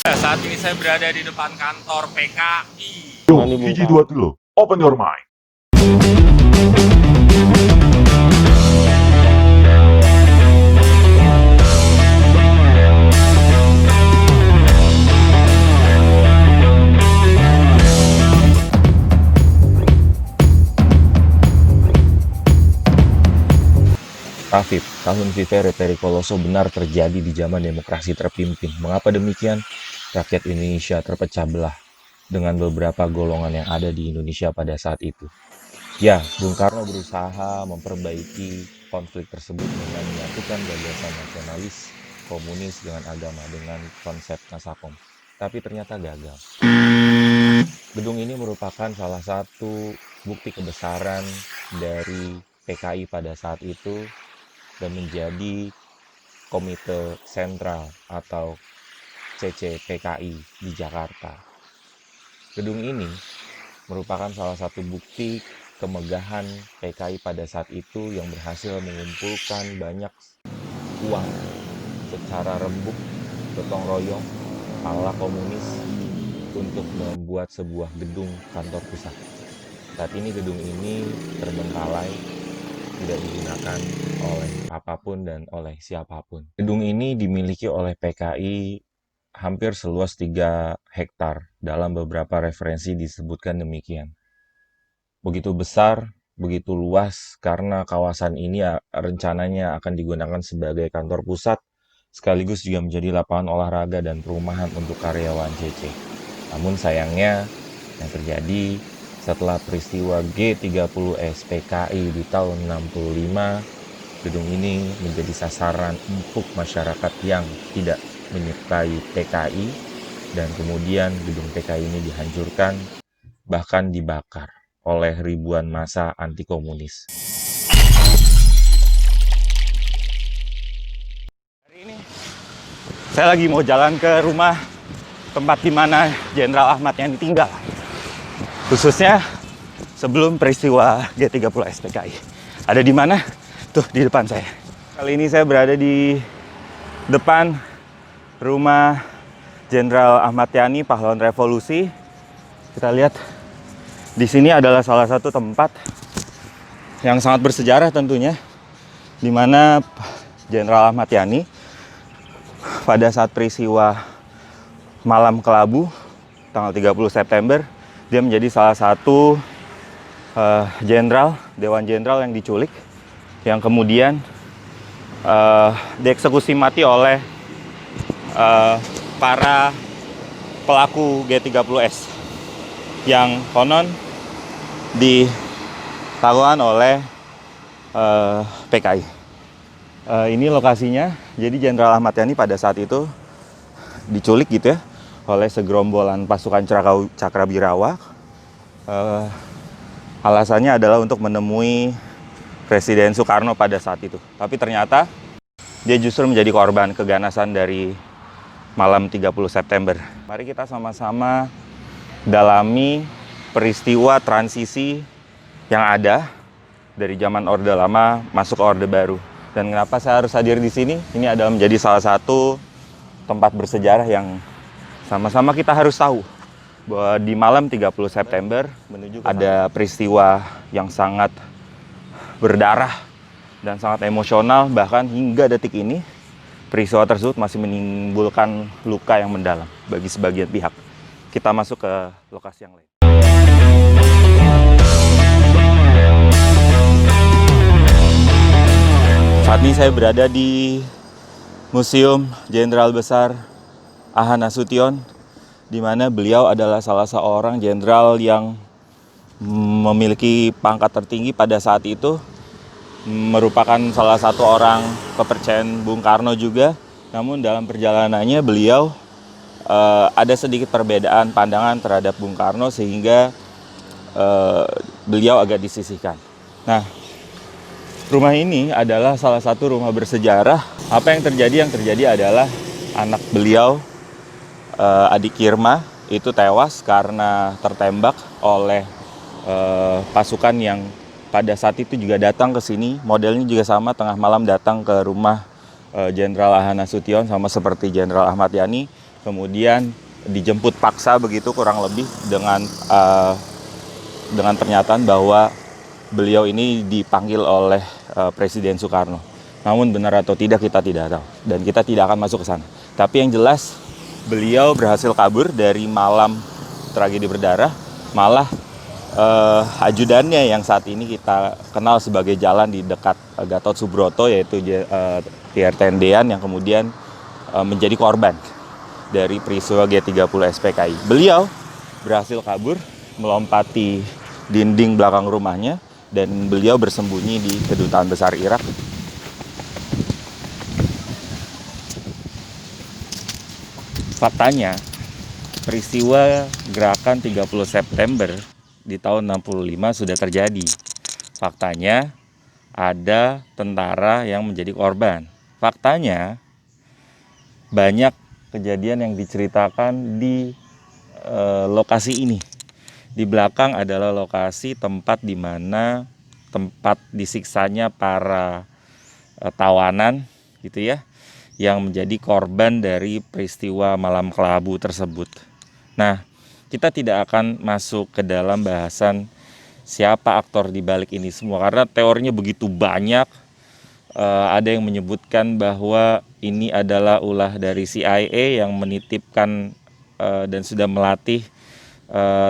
Saat ini saya berada di depan kantor PKI. Yo, VG23, open your mind. Rafif, tahun vivere pericoloso benar terjadi di zaman demokrasi terpimpin. Mengapa demikian? Rakyat Indonesia terpecah belah dengan beberapa golongan yang ada di Indonesia pada saat itu. Ya, Bung Karno berusaha memperbaiki konflik tersebut dengan menyatukan gagasan nasionalis, komunis dengan agama dengan konsep Nasakom. Tapi ternyata gagal. Gedung ini merupakan salah satu bukti kebesaran dari PKI pada saat itu dan menjadi Komite Sentral atau CCPKI di Jakarta. Gedung ini merupakan salah satu bukti kemegahan PKI pada saat itu yang berhasil mengumpulkan banyak uang secara rembuk, gotong royong, ala komunis untuk membuat sebuah gedung kantor pusat. Saat ini gedung ini terbengkalai, tidak digunakan oleh apapun dan oleh siapapun. Gedung ini dimiliki oleh PKI hampir seluas 3 hektar. Dalam beberapa referensi disebutkan demikian. Begitu besar, begitu luas karena kawasan ini rencananya akan digunakan sebagai kantor pusat sekaligus juga menjadi lapangan olahraga dan perumahan untuk karyawan CC. Namun sayangnya yang terjadi setelah peristiwa G30S PKI di tahun 65, gedung ini menjadi sasaran empuk masyarakat yang tidak menyukai PKI dan kemudian gedung PKI ini dihancurkan bahkan dibakar oleh ribuan massa anti komunis. Hari ini saya lagi mau jalan ke rumah tempat di mana Jenderal Ahmad Yani tinggal. Khususnya sebelum peristiwa G30S PKI. Ada di mana? Tuh, di depan saya. Kali ini saya berada di depan rumah Jenderal Ahmad Yani, pahlawan revolusi. Kita lihat di sini adalah salah satu tempat yang sangat bersejarah tentunya, di mana Jenderal Ahmad Yani pada saat peristiwa Malam Kelabu tanggal 30 September, dia menjadi salah satu jenderal, Dewan Jenderal yang diculik, yang kemudian dieksekusi mati oleh para pelaku G30S yang konon dilakukan oleh PKI. Ini lokasinya. Jadi Jenderal Ahmad Yani pada saat itu diculik gitu ya oleh segerombolan pasukan Cakrabirawa. Alasannya adalah untuk menemui Presiden Soekarno pada saat itu. Tapi ternyata dia justru menjadi korban keganasan dari malam 30 September. Mari kita sama-sama dalami peristiwa transisi yang ada dari zaman Orde Lama masuk ke Orde Baru. Dan kenapa saya harus hadir di sini? Ini adalah menjadi salah satu tempat bersejarah yang sama-sama kita harus tahu bahwa di malam 30 September ada peristiwa yang sangat berdarah dan sangat emosional, bahkan hingga detik ini peristiwa tersebut masih menimbulkan luka yang mendalam bagi sebagian pihak. Kita masuk ke lokasi yang lain. Saat ini saya berada di Museum Jenderal Besar A.H. Nasution, di mana beliau adalah salah seorang jenderal yang memiliki pangkat tertinggi pada saat itu, merupakan salah satu orang kepercayaan Bung Karno juga. Namun dalam perjalanannya beliau ada sedikit perbedaan pandangan terhadap Bung Karno sehingga beliau agak disisihkan. Nah, rumah ini adalah salah satu rumah bersejarah. Apa yang terjadi? Yang terjadi adalah anak beliau, adik Irma, itu tewas karena tertembak oleh pasukan yang pada saat itu juga datang ke sini. Modelnya juga sama, tengah malam datang ke rumah Jenderal A.H. Nasution sama seperti Jenderal Ahmad Yani. kemudian dijemput paksa begitu kurang lebih dengan pernyataan bahwa beliau ini dipanggil oleh Presiden Soekarno. Namun benar atau tidak kita tidak tahu dan kita tidak akan masuk ke sana. Tapi yang jelas beliau berhasil kabur dari malam tragedi berdarah, malah ajudannya yang saat ini kita kenal sebagai jalan di dekat Gatot Subroto, yaitu Pierre Tendean, yang kemudian menjadi korban dari peristiwa G30 SPKI. Beliau berhasil kabur melompati dinding belakang rumahnya dan beliau bersembunyi di Kedutaan Besar Irak. Faktanya, peristiwa gerakan 30 September di tahun 65 sudah terjadi. Faktanya, ada tentara yang menjadi korban. Faktanya, banyak kejadian yang diceritakan di lokasi ini. Di belakang adalah lokasi tempat di mana tempat disiksanya para tawanan gitu ya, yang menjadi korban dari peristiwa Malam Kelabu tersebut. Nah, kita tidak akan masuk ke dalam bahasan siapa aktor di balik ini semua karena teorinya begitu banyak. Ada yang menyebutkan bahwa ini adalah ulah dari CIA yang menitipkan dan sudah melatih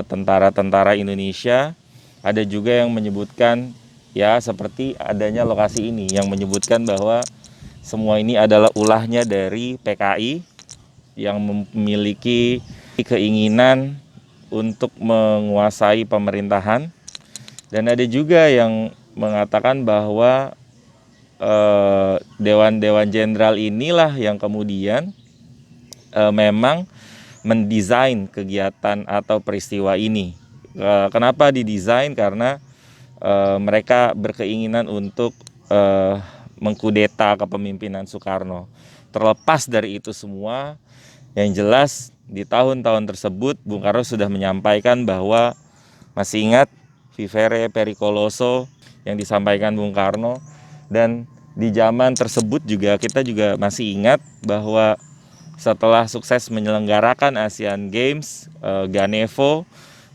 tentara-tentara Indonesia. Ada juga yang menyebutkan ya seperti adanya lokasi ini yang menyebutkan bahwa semua ini adalah ulahnya dari PKI yang memiliki keinginan untuk menguasai pemerintahan. Dan ada juga yang mengatakan bahwa dewan-dewan jenderal inilah yang kemudian memang mendesain kegiatan atau peristiwa ini. Kenapa didesain? Karena mereka berkeinginan untuk mengkudeta kepemimpinan Soekarno. Terlepas dari itu semua, yang jelas di tahun-tahun tersebut Bung Karno sudah menyampaikan bahwa masih ingat vivere pericoloso yang disampaikan Bung Karno, dan di zaman tersebut juga kita juga masih ingat bahwa setelah sukses menyelenggarakan Asian Games, Ganevo,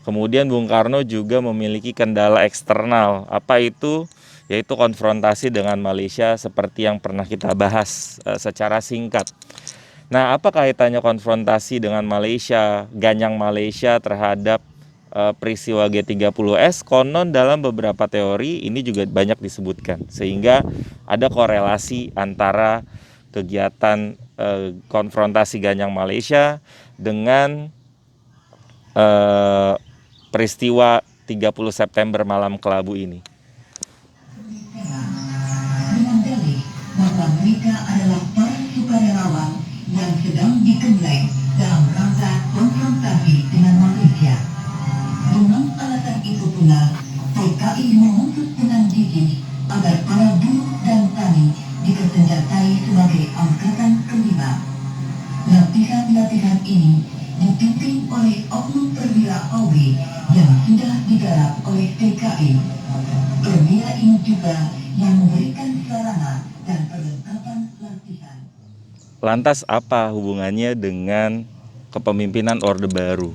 kemudian Bung Karno juga memiliki kendala eksternal. Apa itu? Yaitu konfrontasi dengan Malaysia seperti yang pernah kita bahas secara singkat. Nah, apa kaitannya konfrontasi dengan Malaysia, ganyang Malaysia terhadap peristiwa G30S? Konon dalam beberapa teori ini juga banyak disebutkan, sehingga ada korelasi antara kegiatan konfrontasi ganyang Malaysia dengan peristiwa 30 September Malam Kelabu ini. Dengan dalih bahwa mereka adalah para sukarelawan yang sedang digembleng dalam rangka konfrontasi dengan Malaysia. Dengan alasan itu pula, PKI menuntut dengan gigih agar para buruh dan tani dipersenjatai sebagai angkatan kelima. Latihan-latihan ini dipimpin oleh oknum perwira AUI yang sudah digarap oleh PKI. Perwira ini juga yang memberikan sarana dan perlengkapan latihan. Lantas apa hubungannya dengan kepemimpinan Orde Baru?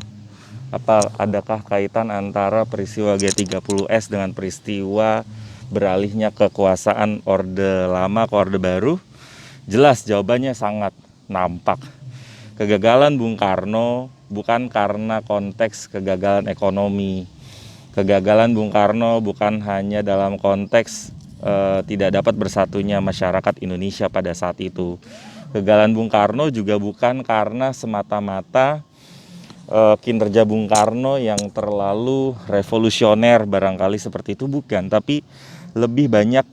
Adakah kaitan antara peristiwa G30S dengan peristiwa beralihnya kekuasaan Orde Lama ke Orde Baru? Jelas jawabannya sangat nampak. Kegagalan Bung Karno bukan karena konteks kegagalan ekonomi. Kegagalan Bung Karno bukan hanya dalam konteks tidak dapat bersatunya masyarakat Indonesia pada saat itu. Kegagalan Bung Karno juga bukan karena semata-mata kinerja Bung Karno yang terlalu revolusioner barangkali seperti itu, bukan. Tapi lebih banyak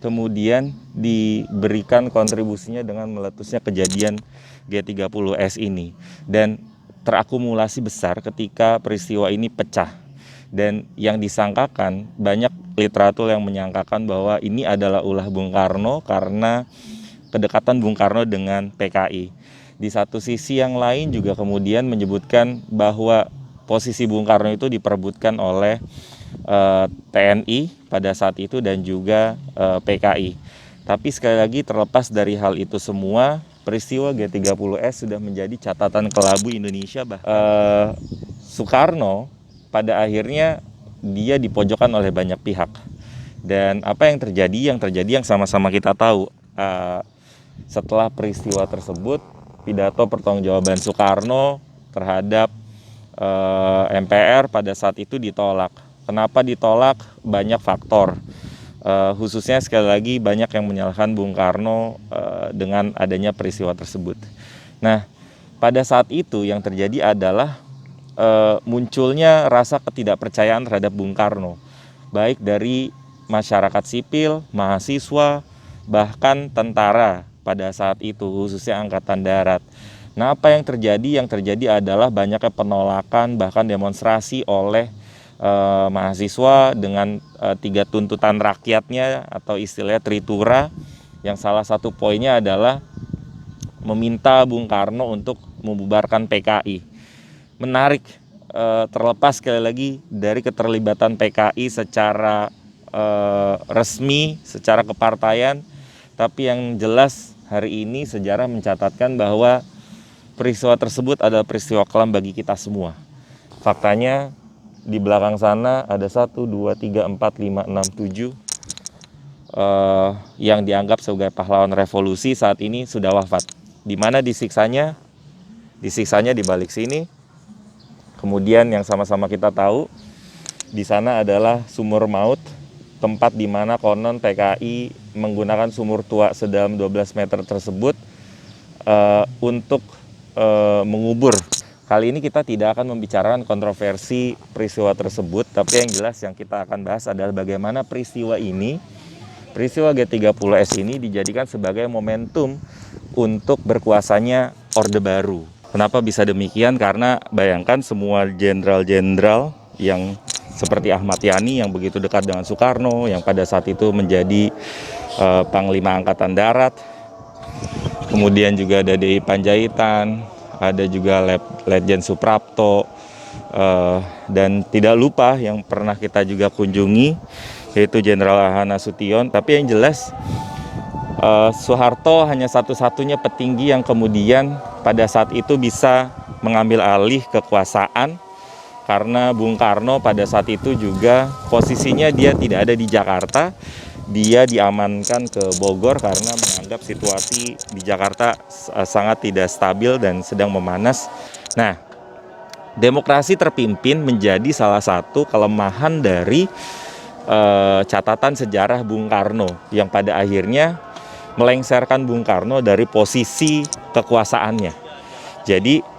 kemudian diberikan kontribusinya dengan meletusnya kejadian G30S ini. Dan terakumulasi besar ketika peristiwa ini pecah. Dan yang disangkakan, banyak literatur yang menyangkakan bahwa ini adalah ulah Bung Karno karena kedekatan Bung Karno dengan PKI. Di satu sisi yang lain juga kemudian menyebutkan bahwa posisi Bung Karno itu diperebutkan oleh TNI pada saat itu dan juga PKI. Tapi sekali lagi terlepas dari hal itu semua, peristiwa G30S sudah menjadi catatan kelabu Indonesia. Soekarno pada akhirnya dia dipojokkan oleh banyak pihak. Dan apa yang terjadi? Yang terjadi yang sama-sama kita tahu. Setelah peristiwa tersebut, pidato pertanggungjawaban Soekarno terhadap MPR pada saat itu ditolak. Kenapa ditolak? Banyak faktor. Khususnya sekali lagi banyak yang menyalahkan Bung Karno dengan adanya peristiwa tersebut. Nah, pada saat itu yang terjadi adalah munculnya rasa ketidakpercayaan terhadap Bung Karno, baik dari masyarakat sipil, mahasiswa, bahkan tentara pada saat itu, khususnya Angkatan Darat. Nah, apa yang terjadi? Yang terjadi adalah banyaknya penolakan, bahkan demonstrasi oleh mahasiswa dengan 3 tuntutan rakyatnya atau istilahnya Tritura, yang salah satu poinnya adalah meminta Bung Karno untuk membubarkan PKI. Menarik, terlepas sekali lagi dari keterlibatan PKI secara resmi, secara kepartaian, tapi yang jelas hari ini sejarah mencatatkan bahwa peristiwa tersebut adalah peristiwa kelam bagi kita semua. Faktanya di belakang sana ada 1, 2, 3, 4, 5, 6, 7 yang dianggap sebagai pahlawan revolusi saat ini sudah wafat. Di mana disiksanya? Disiksanya di balik sini. Kemudian yang sama-sama kita tahu, di sana adalah sumur maut, tempat di mana konon PKI menggunakan sumur tua sedalam 12 meter tersebut untuk mengubur. Kali ini kita tidak akan membicarakan kontroversi peristiwa tersebut, tapi yang jelas yang kita akan bahas adalah bagaimana peristiwa ini, peristiwa G30S ini dijadikan sebagai momentum untuk berkuasanya Orde Baru. Kenapa bisa demikian? Karena bayangkan semua jenderal-jenderal yang seperti Ahmad Yani yang begitu dekat dengan Soekarno, yang pada saat itu menjadi Panglima Angkatan Darat, kemudian juga ada DI Panjaitan, ada juga Letjen Suprapto, dan tidak lupa yang pernah kita juga kunjungi yaitu Jenderal Ahana Nasution. Tapi yang jelas Soeharto hanya satu-satunya petinggi yang kemudian pada saat itu bisa mengambil alih kekuasaan, karena Bung Karno pada saat itu juga posisinya dia tidak ada di Jakarta. Dia diamankan ke Bogor karena menganggap situasi di Jakarta sangat tidak stabil dan sedang memanas. Nah, demokrasi terpimpin menjadi salah satu kelemahan dari catatan sejarah Bung Karno yang pada akhirnya melengsarkan Bung Karno dari posisi kekuasaannya. Jadi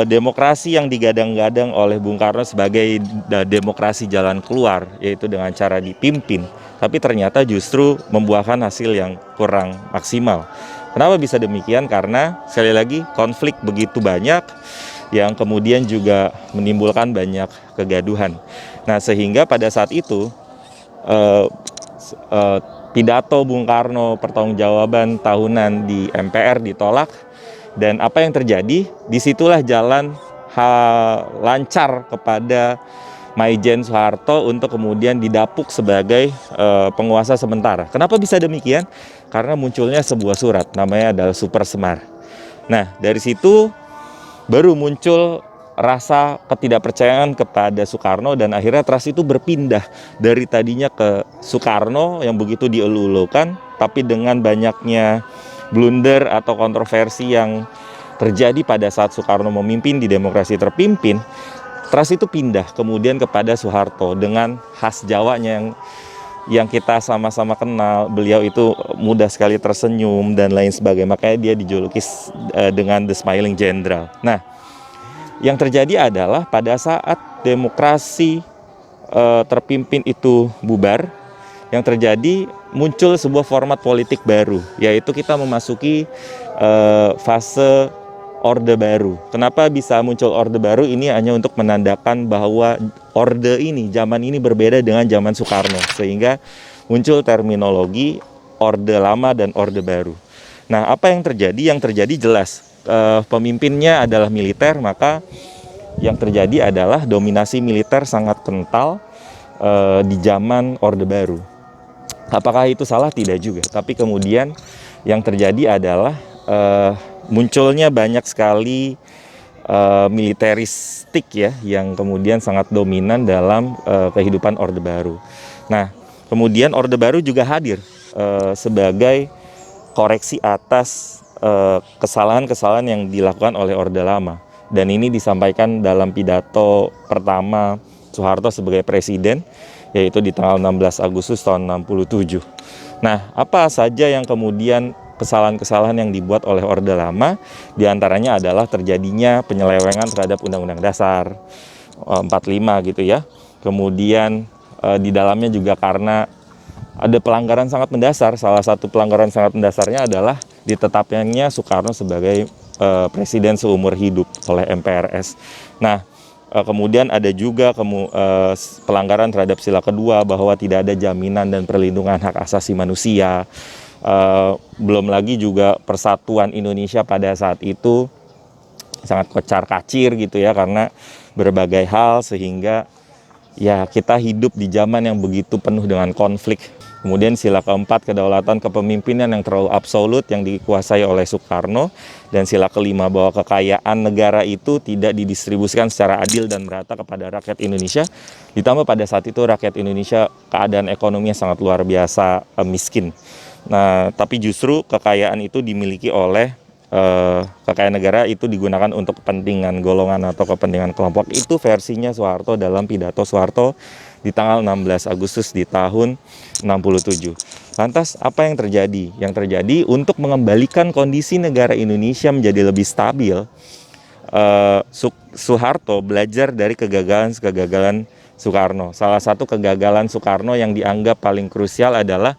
demokrasi yang digadang-gadang oleh Bung Karno sebagai demokrasi jalan keluar, yaitu dengan cara dipimpin, tapi ternyata justru membuahkan hasil yang kurang maksimal. Kenapa bisa demikian? Karena sekali lagi konflik begitu banyak yang kemudian juga menimbulkan banyak kegaduhan. Nah, sehingga pada saat itu pidato Bung Karno pertanggungjawaban tahunan di MPR ditolak. Dan apa yang terjadi? Disitulah jalan lancar kepada Maijen Soeharto untuk kemudian didapuk sebagai penguasa sementara. Kenapa bisa demikian? Karena munculnya sebuah surat, namanya adalah Super Semar. Nah, dari situ baru muncul rasa ketidakpercayaan kepada Soekarno, dan akhirnya trust itu berpindah dari tadinya ke Soekarno yang begitu dielu-elukan, tapi dengan banyaknya blunder atau kontroversi yang terjadi pada saat Soekarno memimpin di demokrasi terpimpin, trust itu pindah kemudian kepada Soeharto dengan khas Jawanya yang kita sama-sama kenal. Beliau itu mudah sekali tersenyum dan lain sebagainya, makanya dia dijuluki dengan The Smiling General. Nah, yang terjadi adalah pada saat demokrasi terpimpin itu bubar, yang terjadi muncul sebuah format politik baru, yaitu kita memasuki fase Orde Baru. Kenapa bisa muncul Orde Baru? Ini hanya untuk menandakan bahwa Orde ini, zaman ini berbeda dengan zaman Soekarno, sehingga muncul terminologi Orde Lama dan Orde Baru. Nah, apa yang terjadi? Yang terjadi jelas, pemimpinnya adalah militer, maka yang terjadi adalah dominasi militer sangat kental di zaman Orde Baru. Apakah itu salah? Tidak juga. Tapi kemudian yang terjadi adalah munculnya banyak sekali militeristik ya yang kemudian sangat dominan dalam kehidupan Orde Baru. Nah, kemudian Orde Baru juga hadir sebagai koreksi atas kesalahan-kesalahan yang dilakukan oleh Orde Lama. Dan ini disampaikan dalam pidato pertama Soeharto sebagai presiden, yaitu di tanggal 16 Agustus tahun 67. Nah, apa saja yang kemudian kesalahan-kesalahan yang dibuat oleh Orde Lama, diantaranya adalah terjadinya penyelewengan terhadap Undang-Undang Dasar 45 gitu ya. Kemudian di dalamnya juga karena ada pelanggaran sangat mendasar. Salah satu pelanggaran sangat mendasarnya adalah ditetapkannya Soekarno sebagai presiden seumur hidup oleh MPRS. Nah, kemudian ada juga pelanggaran terhadap sila kedua bahwa tidak ada jaminan dan perlindungan hak asasi manusia. Belum lagi juga persatuan Indonesia pada saat itu sangat kocar-kacir gitu ya, karena berbagai hal, sehingga ya kita hidup di zaman yang begitu penuh dengan konflik. Kemudian sila keempat, kedaulatan kepemimpinan yang terlalu absolut yang dikuasai oleh Soekarno. Dan sila kelima, bahwa kekayaan negara itu tidak didistribusikan secara adil dan merata kepada rakyat Indonesia. Ditambah pada saat itu rakyat Indonesia keadaan ekonominya sangat luar biasa miskin. Nah, tapi justru kekayaan itu dimiliki oleh kekayaan negara itu digunakan untuk kepentingan golongan atau kepentingan kelompok. Itu versinya Soeharto dalam pidato Soeharto di tanggal 16 Agustus di tahun 67. Lantas apa yang terjadi? Yang terjadi untuk mengembalikan kondisi negara Indonesia menjadi lebih stabil, Soeharto belajar dari kegagalan Soekarno. Salah satu kegagalan Soekarno yang dianggap paling krusial adalah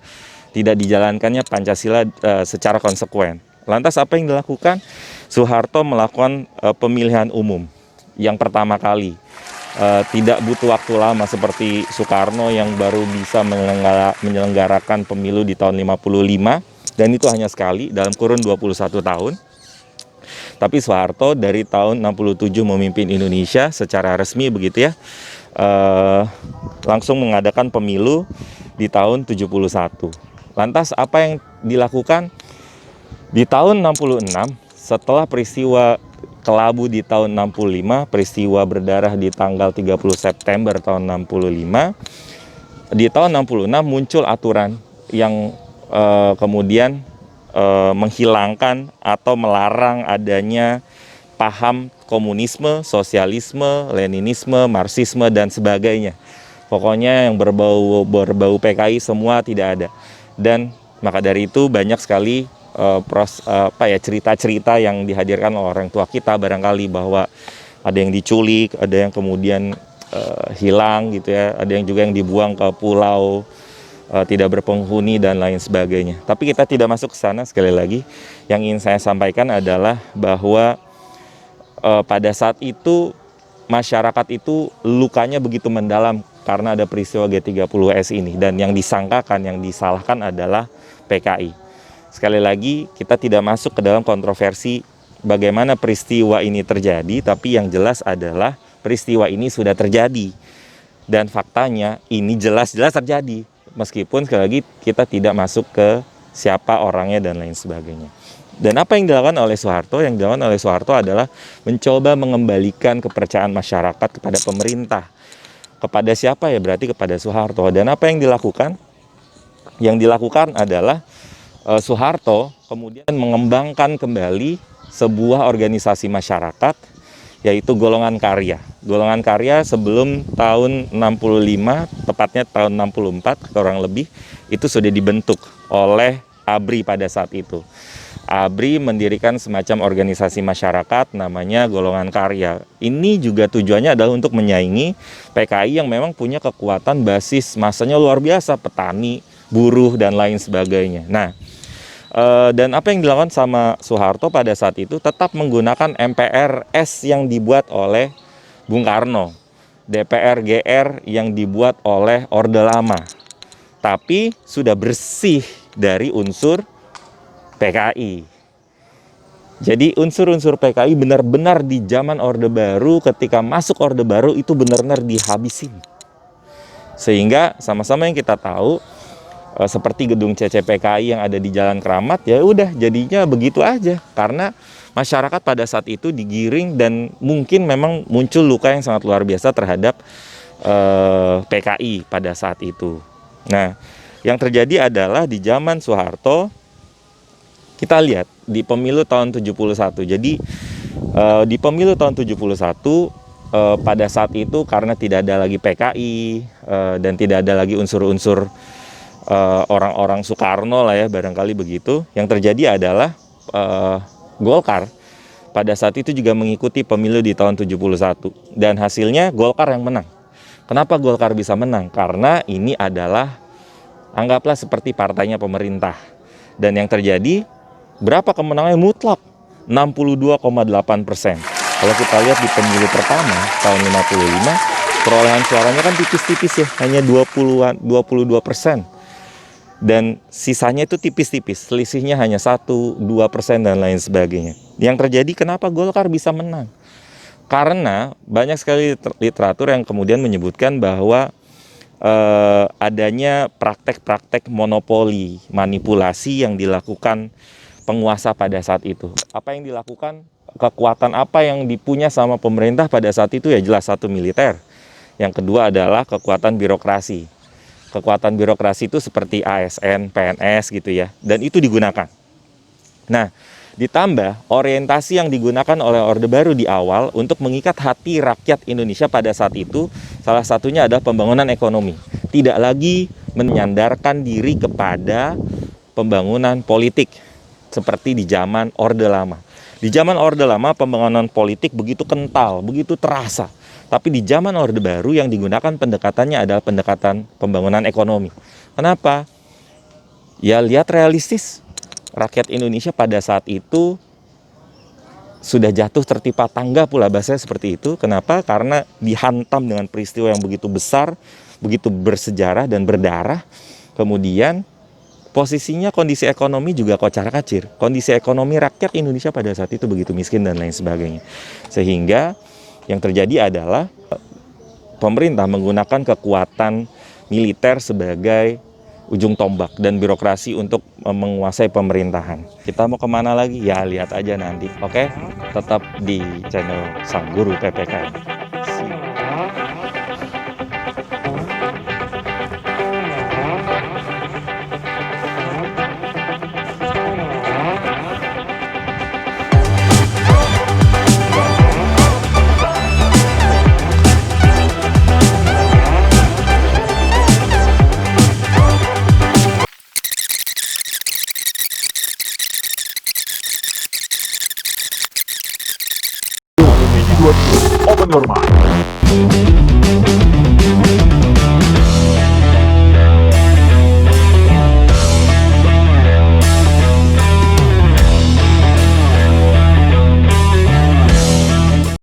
tidak dijalankannya Pancasila secara konsekuen. Lantas apa yang dilakukan? Soeharto melakukan pemilihan umum yang pertama kali. Tidak butuh waktu lama seperti Soekarno yang baru bisa menyelenggarakan pemilu di tahun 55, dan itu hanya sekali dalam kurun 21 tahun. Tapi Soeharto dari tahun 67 memimpin Indonesia secara resmi begitu ya, langsung mengadakan pemilu di tahun 71. Lantas apa yang dilakukan? Di tahun 66, setelah peristiwa Kelabu di tahun 65, peristiwa berdarah di tanggal 30 September tahun 65, di tahun 66 muncul aturan yang kemudian menghilangkan atau melarang adanya paham komunisme, sosialisme, leninisme, marxisme, dan sebagainya. Pokoknya yang berbau PKI semua tidak ada. Dan maka dari itu banyak sekali cerita-cerita yang dihadirkan oleh orang tua kita barangkali, bahwa ada yang diculik, ada yang kemudian hilang gitu ya, ada yang juga yang dibuang ke pulau tidak berpenghuni dan lain sebagainya. Tapi kita tidak masuk ke sana. Sekali lagi yang ingin saya sampaikan adalah bahwa pada saat itu masyarakat itu lukanya begitu mendalam karena ada peristiwa G30S ini, dan yang disangkakan, yang disalahkan adalah PKI. Sekali lagi, kita tidak masuk ke dalam kontroversi bagaimana peristiwa ini terjadi, tapi yang jelas adalah peristiwa ini sudah terjadi. Dan faktanya ini jelas-jelas terjadi. Meskipun sekali lagi kita tidak masuk ke siapa orangnya dan lain sebagainya. Dan apa yang dilakukan oleh Soeharto? Yang dilakukan oleh Soeharto adalah mencoba mengembalikan kepercayaan masyarakat kepada pemerintah. Kepada siapa ya? Berarti kepada Soeharto. Dan apa yang dilakukan? Yang dilakukan adalah Soeharto kemudian mengembangkan kembali sebuah organisasi masyarakat, yaitu Golongan Karya. Golongan Karya sebelum tahun 65, tepatnya tahun 64 kurang lebih, itu sudah dibentuk oleh ABRI pada saat itu. ABRI mendirikan semacam organisasi masyarakat namanya Golongan Karya. Ini juga tujuannya adalah untuk menyaingi PKI yang memang punya kekuatan basis masanya luar biasa, petani, buruh, dan lain sebagainya. Nah, dan apa yang dilakukan sama Soeharto pada saat itu tetap menggunakan MPRS yang dibuat oleh Bung Karno, DPR GR yang dibuat oleh Orde Lama, tapi sudah bersih dari unsur PKI. Jadi unsur-unsur PKI benar-benar di zaman Orde Baru, ketika masuk Orde Baru itu benar-benar dihabisin. Sehingga sama-sama yang kita tahu, seperti gedung CCPKI yang ada di Jalan Keramat, ya udah jadinya begitu aja. Karena masyarakat pada saat itu digiring dan mungkin memang muncul luka yang sangat luar biasa terhadap PKI pada saat itu. Nah, yang terjadi adalah di zaman Soeharto, kita lihat di pemilu tahun 71. Jadi di pemilu tahun 71 pada saat itu karena tidak ada lagi PKI dan tidak ada lagi unsur-unsur orang-orang Soekarno lah ya, barangkali begitu. Yang terjadi adalah Golkar pada saat itu juga mengikuti pemilu di tahun 71 dan hasilnya Golkar yang menang. Kenapa Golkar bisa menang? Karena ini adalah anggaplah seperti partainya pemerintah. Dan yang terjadi berapa kemenangannya mutlak? 62,8%. Kalau kita lihat di pemilu pertama tahun 55, perolehan suaranya kan tipis-tipis ya, hanya 22%. Dan sisanya itu tipis-tipis, selisihnya hanya 1-2% dan lain sebagainya. Yang terjadi kenapa Golkar bisa menang? Karena banyak sekali literatur yang kemudian menyebutkan bahwa adanya praktek-praktek monopoli, manipulasi yang dilakukan penguasa pada saat itu. Apa yang dilakukan, kekuatan apa yang dipunya sama pemerintah pada saat itu ya jelas satu militer. Yang kedua adalah kekuatan birokrasi. Kekuatan birokrasi itu seperti ASN, PNS gitu ya, dan itu digunakan. Nah, ditambah orientasi yang digunakan oleh Orde Baru di awal untuk mengikat hati rakyat Indonesia pada saat itu, salah satunya adalah pembangunan ekonomi. Tidak lagi menyandarkan diri kepada pembangunan politik seperti di zaman Orde Lama. Di zaman Orde Lama pembangunan politik begitu kental, begitu terasa. Tapi di zaman Orde Baru yang digunakan pendekatannya adalah pendekatan pembangunan ekonomi. Kenapa? Ya lihat realistis. Rakyat Indonesia pada saat itu sudah jatuh tertimpa tangga pula, bahasanya seperti itu. Kenapa? Karena dihantam dengan peristiwa yang begitu besar, begitu bersejarah dan berdarah. Kemudian posisinya kondisi ekonomi juga kocar-kacir. Kondisi ekonomi rakyat Indonesia pada saat itu begitu miskin dan lain sebagainya. Sehingga yang terjadi adalah pemerintah menggunakan kekuatan militer sebagai ujung tombak dan birokrasi untuk menguasai pemerintahan. Kita mau kemana lagi? Ya lihat aja nanti. Oke? Tetap di channel Sang Guru PPKN. Open your mind.